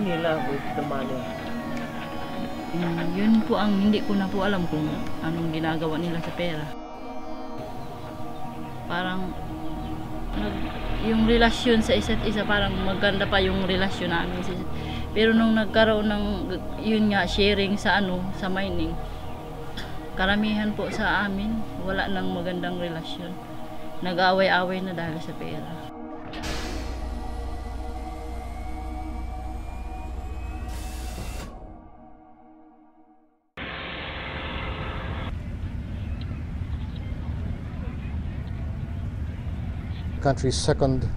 nila with the money? Yun po ang hindi ko na po alam kung anong ginagawa nila sa pera. Parang yung relasyon sa isa't isa, parang maganda pa yung relasyon namin. Pero nung nagkaroon ng yun nga sharing sa sa mining, karamihan po sa amin wala nang magandang relasyon. Nag-away-away na dahil sa pera. Country's second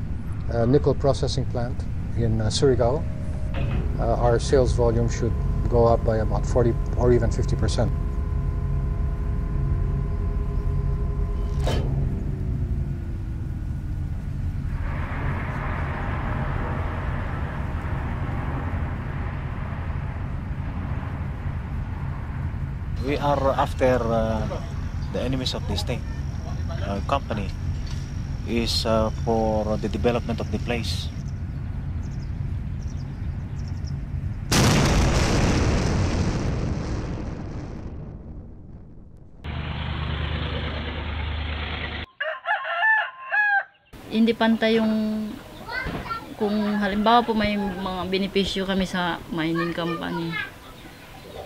nickel processing plant in Surigao. Our sales volume should go up by about 40 or even 50%. We are after the enemies of the state. Company is for the development of the place. Hindi pantay yung kung halimbawa po may mga benepisyo kami sa mining company.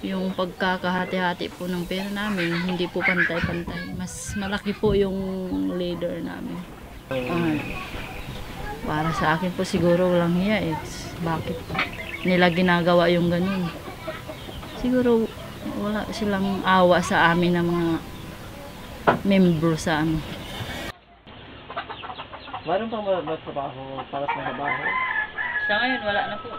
Yung pagkakahati-hati po ng pera namin, hindi po pantay-pantay. Mas malaki po yung leader namin. Para sa akin po siguro walang hiya eh. Bakit nila ginagawa yung ganun? Siguro wala silang awa sa amin ng mga membro sa Mayroon pang magtrabaho para sa trabaho? Sa ngayon wala na po.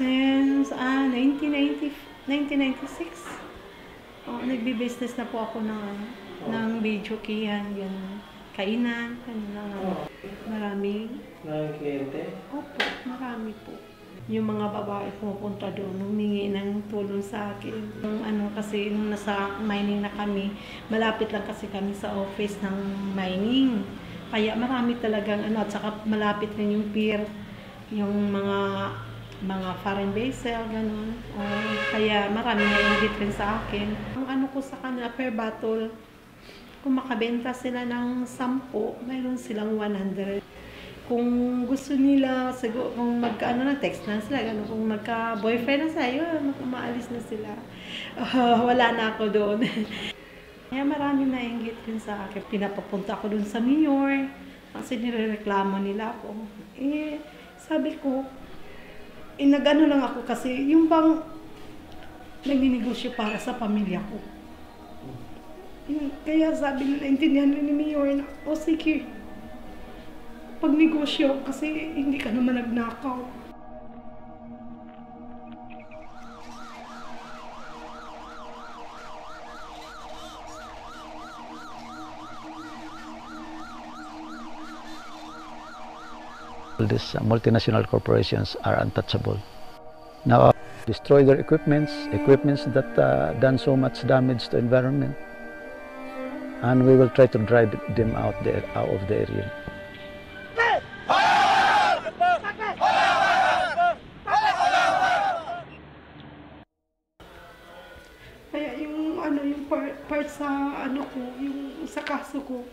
Since 1996, nagbi-business na po ako ng video kiyan, yan, kainan, marami. Kliyente? Opo, marami po. Yung mga babae pumupunta doon, humingi ng tulong sa akin. Kasi nung nasa mining na kami, malapit lang kasi kami sa office ng mining. Kaya marami talagang at saka malapit rin yung pier, yung mga foreign vessel, gano'n. Kaya marami na-ingit rin sa akin. Ang ko sa kanila per bottle, kung makabenta sila ng 10, mayroon silang 100. Kung gusto nila, siguro, kung text na sila, gano'n. Kung magka-boyfriend na sila, yun, umaalis na sila. Wala na ako doon. Kaya marami na-ingit rin sa akin. Pinapapunta ako doon sa mayor, kasi nirereklamo nila ako. Sabi ko, nag-ano lang ako kasi yung bang nagninegosyo para sa pamilya ko. Kaya sabi nila, intindihan ni Mayor na, sige, pag-negosyo kasi hindi ka naman nagnakaw. These multinational corporations are untouchable. Now, destroy their equipments that done so much damage to environment, and we will try to drive them out of the area. Kaya yung part sa ko, yung sa kaso ko,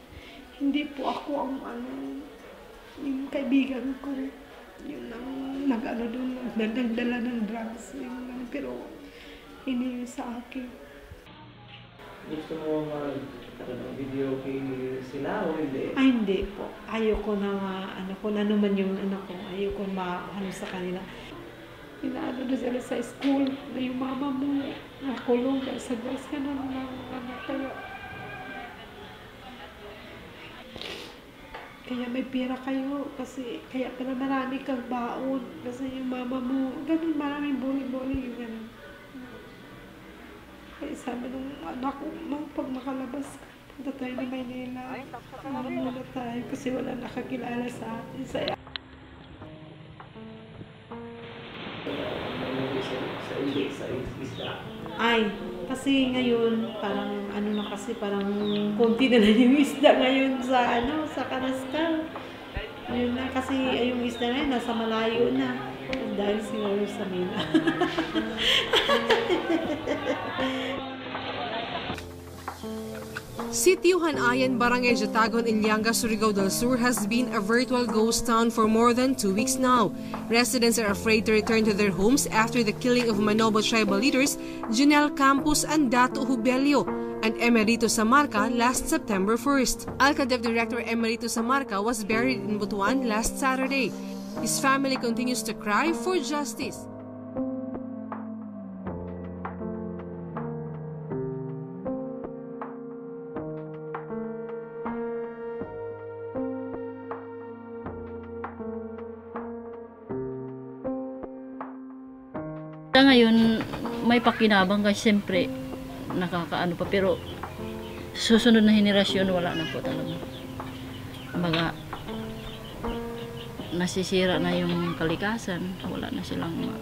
hindi po ako ang yung kaibigan ko, yun ang doon, nagdala ng drugs, pero hindi sa akin. Gusto mo video kay sila o hindi? Ay, hindi po. Ayoko na kung ano man yung ko, ayoko sa kanila. Inaano na sila sa school, na yung mama mo nakulong sa gas ka na kaya may pera kayo kasi kaya pala marami kang baon kasi yung mama mo ganun, maraming bully-bully, ganun. sabi nung anak ko, pag makalabas ka, punta tayo na Maynila. Muna tayo kasi wala nakakilala sa atin. Sa isla. Ay, kasi ngayon, parang ano na kasi, parang konti na lang yung isda ngayon sa Karaskal. Ayun na, kasi yung isda na yun, nasa malayo na. Dahil siguro sa Mina. Sitio Hanayan, Barangay Jatagon, Ilianga, Surigao del Sur has been a virtual ghost town for more than 2 weeks now. Residents are afraid to return to their homes after the killing of Manobo tribal leaders Junel Campos and Dato Hubelio and Emerito Samarca last September 1st. Alcadef Director Emerito Samarca was buried in Butuan last Saturday. His family continues to cry for justice. Ngayon, may pakinabang kasi siyempre nakakaano pa, pero susunod na henerasyon wala na po talaga. Kumbaga, nasisira na yung kalikasan, wala na silang ano.